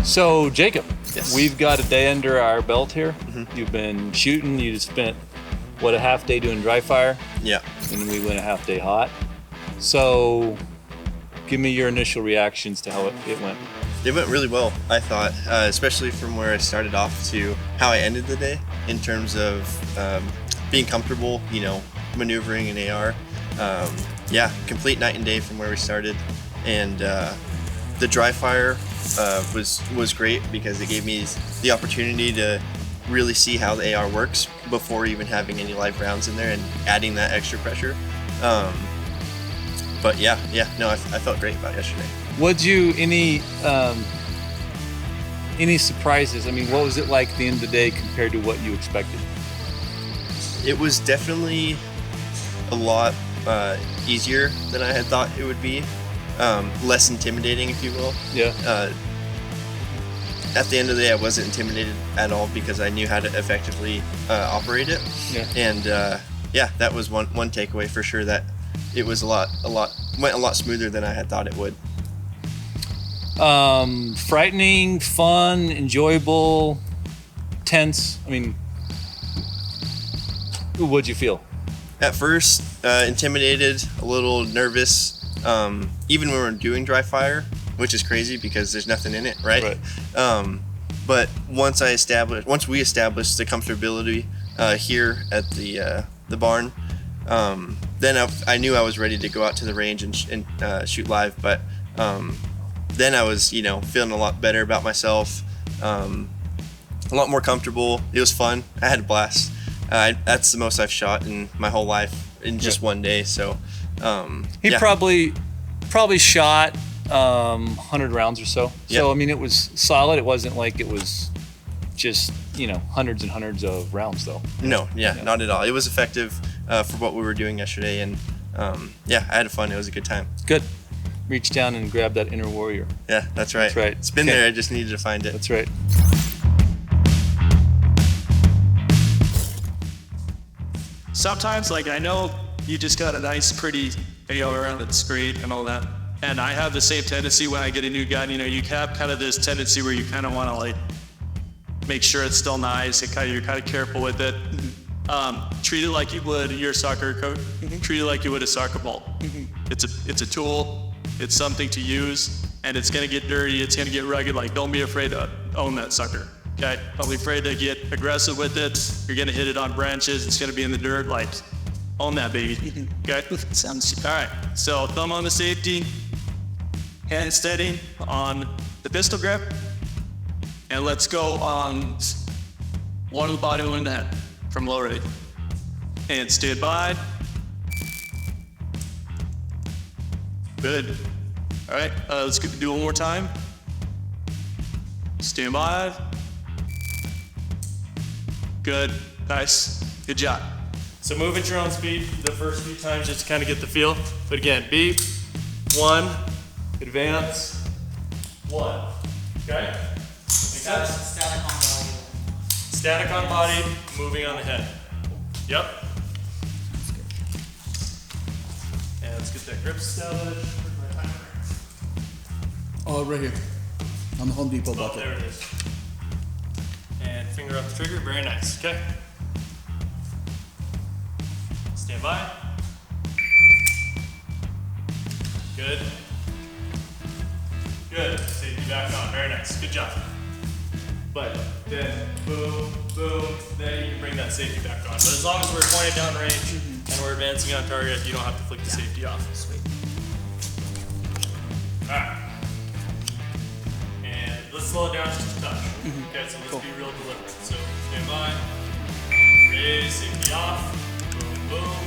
So, Jacob, Yes. we've got a day under our belt here. Mm-hmm. You've been shooting. You just spent, a half day doing dry fire, Yeah. and we went a half day hot. So, give me your initial reactions to how it went. It went really well, I thought, especially from where I started off to how I ended the day in terms of being comfortable, maneuvering an AR. Complete night and day from where we started. And the dry fire was great because it gave me the opportunity to really see how the AR works before even having any live rounds in there and adding that extra pressure. I felt great about yesterday. Any surprises? I mean, what was it like at the end of the day compared to what you expected? It was definitely a lot easier than I had thought it would be. Less intimidating, if you will. Yeah. At the end of the day, I wasn't intimidated at all because I knew how to effectively operate it. Yeah. And that was one takeaway for sure, that it was went a lot smoother than I had thought it would. Frightening, fun, enjoyable, tense. I mean, what'd you feel? At first, intimidated, a little nervous, even when we're doing dry fire, which is crazy because there's nothing in it, right? But once we established the comfortability here at the barn, then I knew I was ready to go out to the range and shoot live. But then I was, feeling a lot better about myself, a lot more comfortable. It was fun. I had a blast. That's the most I've shot in my whole life in just one day. So he probably shot 100 rounds or so. Yep. So I mean, it was solid. It wasn't like it was just hundreds and hundreds of rounds though. No, not at all. It was effective for what we were doing yesterday, and I had fun. It was a good time. Good. Reach down and grab that inner warrior. Yeah, that's right. That's right. It's been there. I just needed to find it. That's right. Sometimes, I know you just got a nice, pretty AR that's great and all that. And I have the same tendency when I get a new gun. You have kind of this tendency where you kind of want to make sure it's still nice and you're kind of careful with it. Treat it like you would your soccer coat. Treat it like you would a soccer ball. It's a tool. It's something to use, and it's gonna get dirty. It's gonna get rugged. Don't be afraid to own that sucker. Okay, don't be afraid to get aggressive with it. You're gonna hit it on branches. It's gonna be in the dirt. Own that baby. Okay. Sounds all right. So thumb on the safety, hand steady on the pistol grip, and let's go on one of the body, one in the head from low ready. And stand by. Good. All right, let's do one more time. Stand by. Good. Nice. Good job. So move at your own speed the first few times just to kind of get the feel. But again, beep, 1, advance, 1. Okay? Make sense? Static on body. Static on body, moving on the head. Yep. And let's get that grip established. Where's my timer? Oh, right here. On the Home Depot Oh, bucket. there it is. And finger up the trigger, very nice, okay? Stand by. Good. Good, safety back on, very nice, good job. But then boom, boom, then you can bring that safety back on. But as long as we're pointed down range and we're advancing on target, you don't have to flick the safety off. Sweet. Alright. And let's slow it down just a touch. Okay, so let's be real deliberate. So stand by, raise, safety off, boom, boom,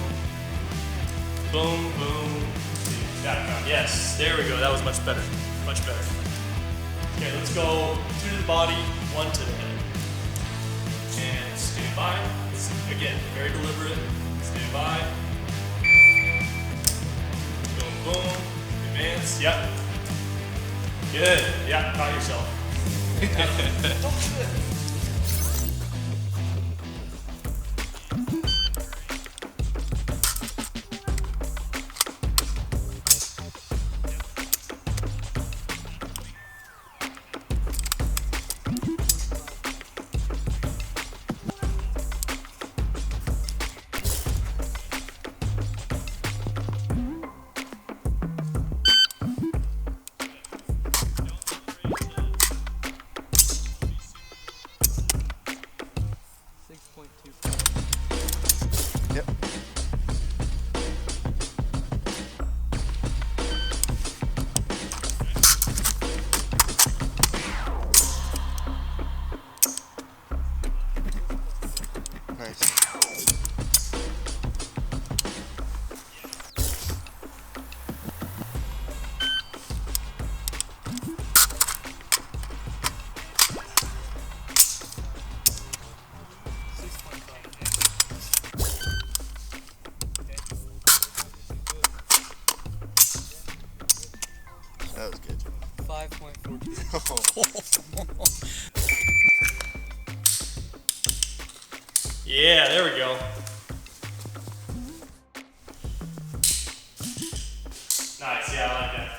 boom, boom, safety back on. Yes, there we go, that was much better, much better. Okay, let's go 2 to the body, 1 to the head. And stand by. It's, again, very deliberate. Stand by. Boom, boom. Advance. Yep. Good. Yeah, caught yourself. Yep. Nice. That was good. 5.42. Yeah, there we go. Nice, yeah, I like that.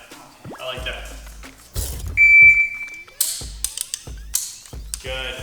I like that. Good.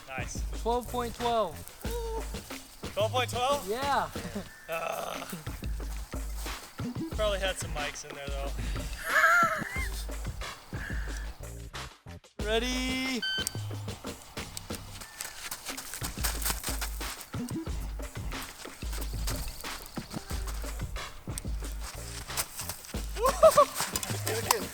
Nice. 12.12. 12.12? Yeah. Probably had some mics in there though. Ready? Again.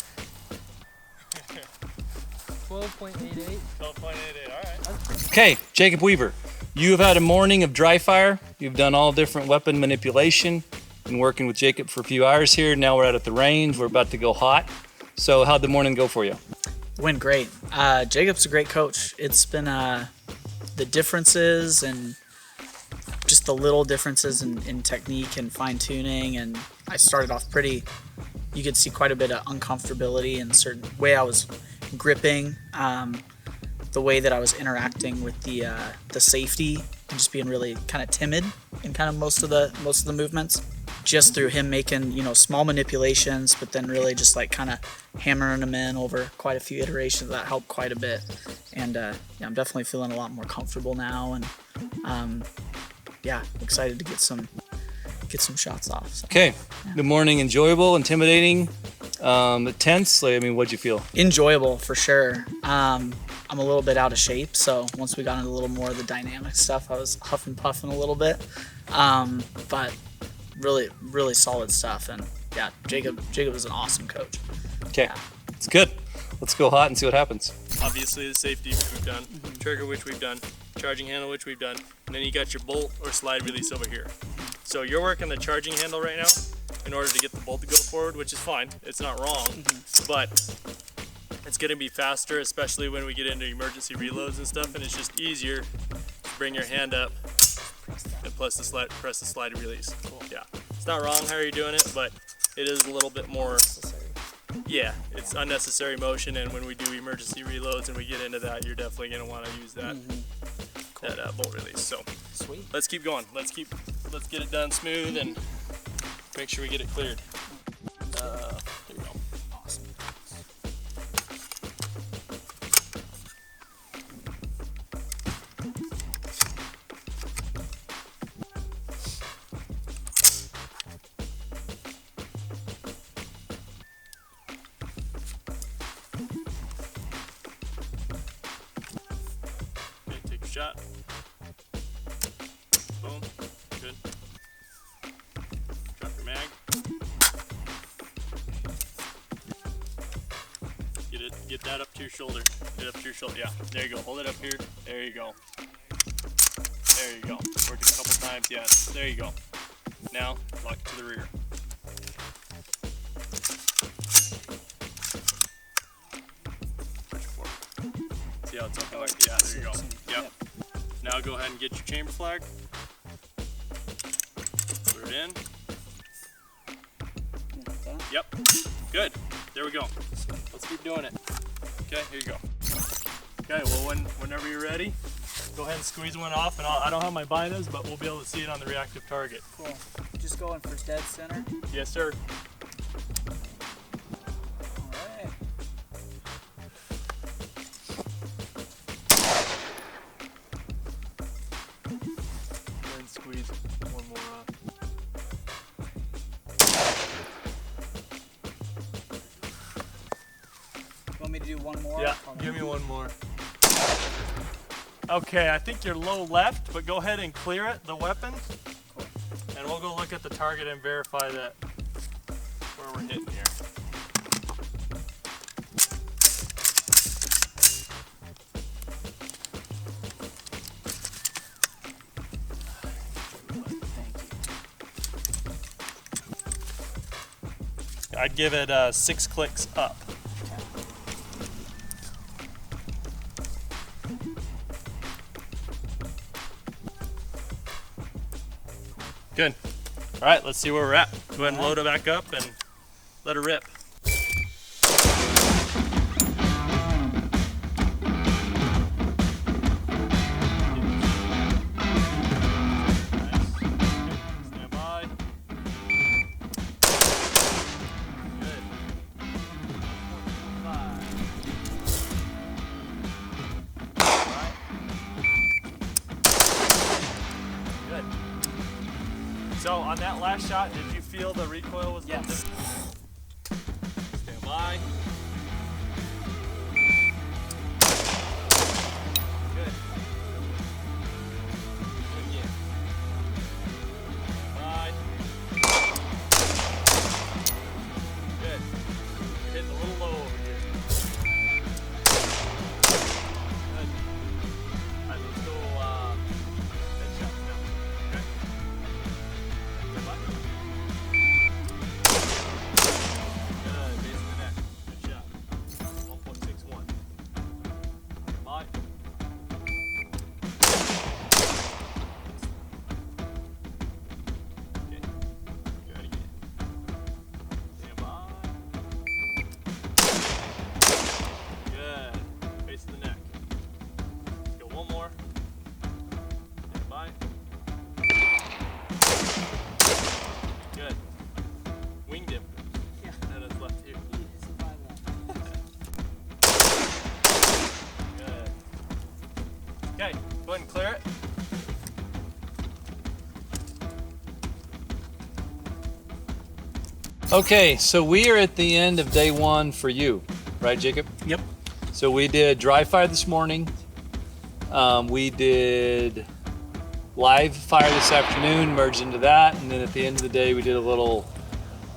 12.88. 12.88, alright. Okay, Jacob Weaver, you have had a morning of dry fire. You've done all different weapon manipulation. Been working with Jacob for a few hours here. Now we're out at the range. We're about to go hot. So how'd the morning go for you? Went great. Jacob's a great coach. It's been the differences and just the little differences in technique and fine tuning. And I started off pretty, you could see quite a bit of uncomfortability in a certain way I was gripping, the way that I was interacting with the safety and just being really kind of timid in kind of most of the movements. Just through him making, small manipulations, but then really just like kind of hammering them in over quite a few iterations, that helped quite a bit. And I'm definitely feeling a lot more comfortable now, and excited to get some shots off. So, Okay, the morning enjoyable, intimidating, tense. What'd you feel? enjoyable for sure. I'm a little bit out of shape, so once we got into a little more of the dynamic stuff, I was huffing puffing a little bit, but really, really solid stuff. And yeah, Jacob is an awesome coach. Okay, it's good. Let's go hot and see what happens. Obviously the safety, which we've done, trigger, which we've done, charging handle, which we've done, and then you got your bolt or slide release over here. So you're working the charging handle right now in order to get the bolt to go forward, which is fine. It's not wrong, but it's gonna be faster, especially when we get into emergency reloads and stuff, and it's just easier to bring your hand up and press the slide release. Cool. Yeah, it's not wrong how you're doing it, but it is a little bit more. Yeah, it's unnecessary motion, and when we do emergency reloads and we get into that, you're definitely gonna want to use that that bolt release. So Sweet. let's keep going. Let's get it done smooth and make sure we get it cleared. There we go. Awesome. Okay, take a shot. Boom. Good. Drop your mag. Get that up to your shoulder. Get it up to your shoulder. Yeah. There you go. Hold it up here. There you go. There you go. Work it a couple times. Yeah, there you go. Now, lock it to the rear. Push it forward. See how it's open? Yeah, there you go. Yep. Now go ahead and get your chamber flag. Put it in. Yep. Good. There we go. Let's keep doing it. Okay, here you go. Okay, well whenever you're ready, go ahead and squeeze one off, and I don't have my binos, but we'll be able to see it on the reactive target. Cool. Just going for dead center. Yes, sir. All right. And squeeze one more off. You want me to do one more? Yeah, give me one more. Okay, I think you're low left, but go ahead and clear it, the weapon. Cool. And we'll go look at the target and verify that where we're hitting here. I'd give it 6 clicks up. Good. All right, let's see where we're at. Go ahead and load it back up and let it rip. Stand by. Good. 5. Good. So on that last shot, did you feel the recoil was Yes. lifted? Stand by. Good. Again. Stand by. Good. You're hitting a little low over here. Good. All right, let's go headshots now. Okay. Stand by. Good, base of the neck. Good shot. 1.61. Stand by. Okay. Good again. Stand by. Good. Base of the neck. Let's go one more. Stand by. Good. Winged him. Yeah. And it's left here. Good. Okay, go ahead and clear it. Okay, so we are at the end of day 1 for you, right, Jacob? Yep. So we did dry fire this morning. We did live fire this afternoon, merged into that, and then at the end of the day, we did a little,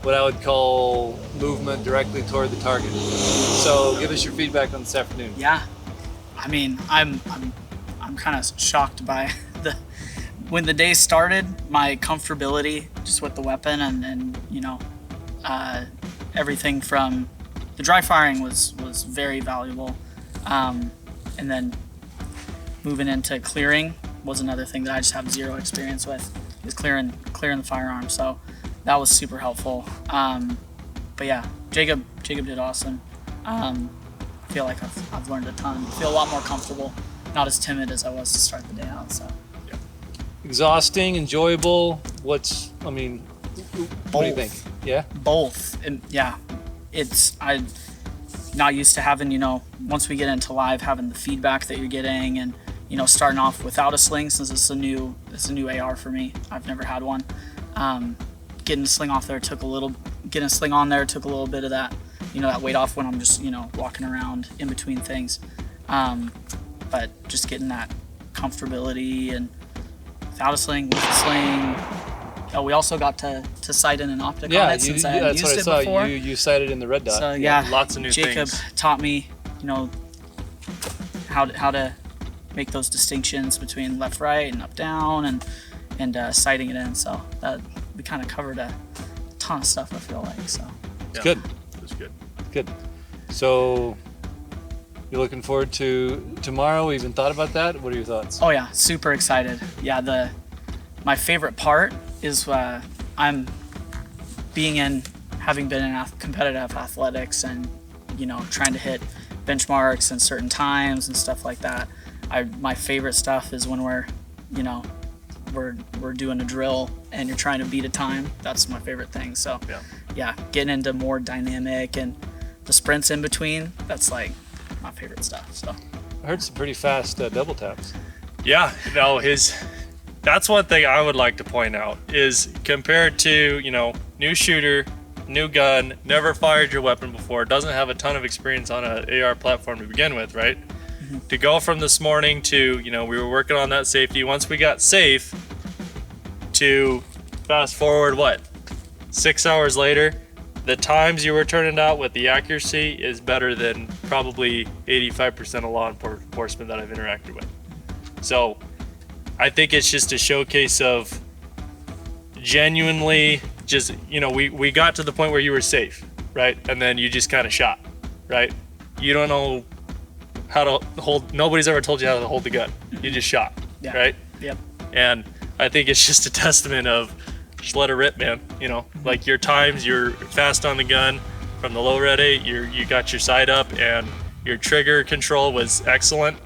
what I would call, movement directly toward the target. So give us your feedback on this afternoon. Yeah. I mean, I'm kind of shocked by when the day started, my comfortability just with the weapon and you know, everything from the dry firing was very valuable. And then moving into clearing was another thing that I just have zero experience with, is clearing the firearm. So that was super helpful. But yeah, Jacob did awesome. I feel like I've learned a ton. I feel a lot more comfortable, not as timid as I was to start the day out. So Exhausting, enjoyable. What do you think? Yeah? both, and yeah, I'm not used to having, you know, once we get into live, having the feedback that you're getting, and you know, starting off without a sling, since it's a new AR for me. I've never had one. Getting a sling off there getting a sling on there took a little bit of that, you know, that weight off when I'm just, you know, walking around in between things. But just getting that comfortability, and without a sling, with a sling. Oh, we also got to sight in an optic on it since I hadn't that's used what I it saw. before. You sighted in the red dot. So yeah, lots of new Jacob things. taught me, you know, how to make those distinctions between left, right, and up, down, and sighting it in. So that we kind of covered a ton of stuff. I feel like so. It's good. That's good. Good. So you're looking forward to tomorrow? We even thought about that. What are your thoughts? Oh yeah, super excited. Yeah, my favorite part is I'm having been in competitive athletics and trying to hit benchmarks and certain times and stuff like that. My favorite stuff is when we're doing a drill and you're trying to beat a time. That's my favorite thing. So yeah, getting into more dynamic and the sprints in between. That's like my favorite stuff. So I heard some pretty fast double taps. Yeah, that's one thing I would like to point out is compared to, new shooter, new gun, never fired your weapon before, doesn't have a ton of experience on an AR platform to begin with, right? Mm-hmm. To go from this morning to, we were working on that safety. Once we got safe to fast forward, 6 hours later, the times you were turning out with the accuracy is better than probably 85% of law enforcement that I've interacted with. So I think it's just a showcase of genuinely just, we got to the point where you were safe, right? And then you just kind of shot, right? You don't know how to hold, nobody's ever told you how to hold the gun. You just shot, right? Yep. And I think it's just a testament of just let it rip, man. Like your times, you're fast on the gun from the low ready, you got your sight up and your trigger control was excellent.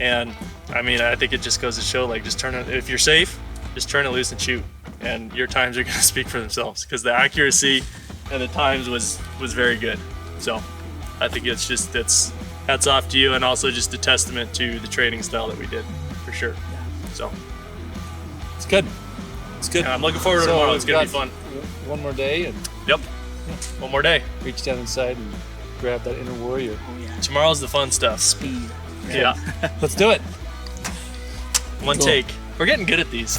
And I mean, I think it just goes to show, like, just if you're safe, just turn it loose and shoot. And your times are going to speak for themselves because the accuracy and the times was very good. So I think it's hats off to you and also just a testament to the training style that we did for sure. So It's good. It's good. and I'm looking forward to tomorrow. It's going to be fun. One more day and Yep. One more day. reach down inside and grab that inner warrior. Oh yeah. Tomorrow's the fun stuff. Speed. Yeah. Let's do it. One Cool. take. We're getting good at these.